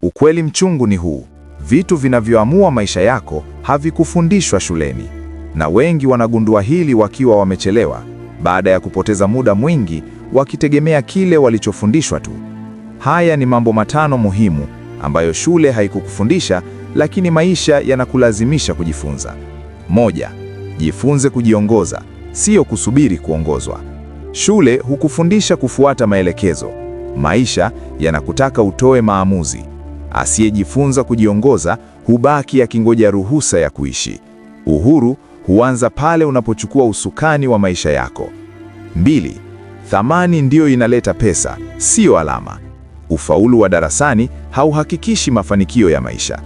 Ukweli mchungu ni huu: vitu vinavyoamua maisha yako havikufundishwa shuleni, na wengi wanagundua hili wakiwa wamechelewa, baada ya kupoteza muda mwingi wakitegemea kile walichofundishwa tu. Haya ni mambo 5 muhimu ambayo shule haikukufundisha, lakini maisha yanakulazimisha kujifunza. 1. Jifunze kujiongoza, sio kusubiri kuongozwa. Shule hukufundisha kufuata maelekezo. Maisha yanakutaka utoe maamuzi. Asiyejifunza kujiongoza hubaki akingoja ruhusa ya kuishi. Uhuru huanza pale unapochukua usukani wa maisha yako. 2. Thamani ndiyo inaleta pesa, sio alama. Ufaulu wa darasani hauhakikishi mafanikio ya maisha.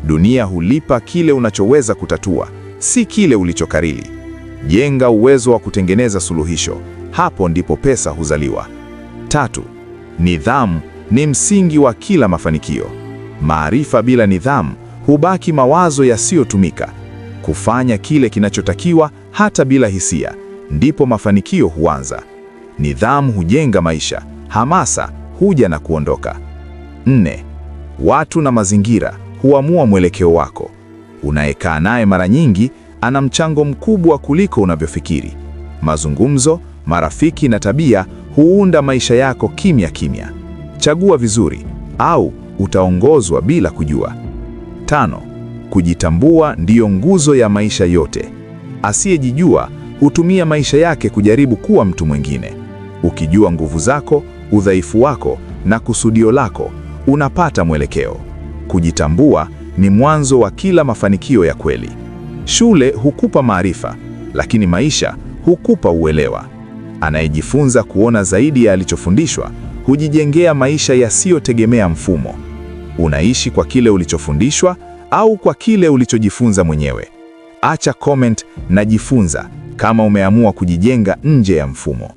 Dunia hulipa kile unachoweza kutatua, si kile ulichokariri. Jenga uwezo wa kutengeneza suluhisho, hapo ndipo pesa huzaliwa. 3. Nidhamu ni msingi wa kila mafanikio. Maarifa bila nidhamu hubaki mawazo yasiyotumika. Kufanya kile kinachotakiwa hata bila hisia, ndipo mafanikio huanza. Nidhamu hujenga maisha, hamasa huja na kuondoka. 4. Watu na mazingira huamua mwelekeo wako. Unayekaa naye mara nyingi ana mchango mkubwa kuliko unavyofikiri. Mazungumzo, marafiki na tabia huunda maisha yako kimya kimya. Chagua vizuri au utaongozwa bila kujua. 5. Kujitambua ndiyo nguzo ya maisha yote. Asiyejijua hutumia maisha yake kujaribu kuwa mtu mwingine. Ukijua nguvu zako, udhaifu wako na kusudio lako, unapata mwelekeo. Kujitambua ni mwanzo wa kila mafanikio ya kweli. Shule hukupa maarifa, lakini maisha hukupa uelewa. Anayejifunza kuona zaidi ya alichofundishwa hujijengea maisha yasiyotegemea mfumo. Unaishi kwa kile ulichofundishwa au kwa kile ulichojifunza mwenyewe? Acha comment na jifunza kama umeamua kujijenga nje ya mfumo.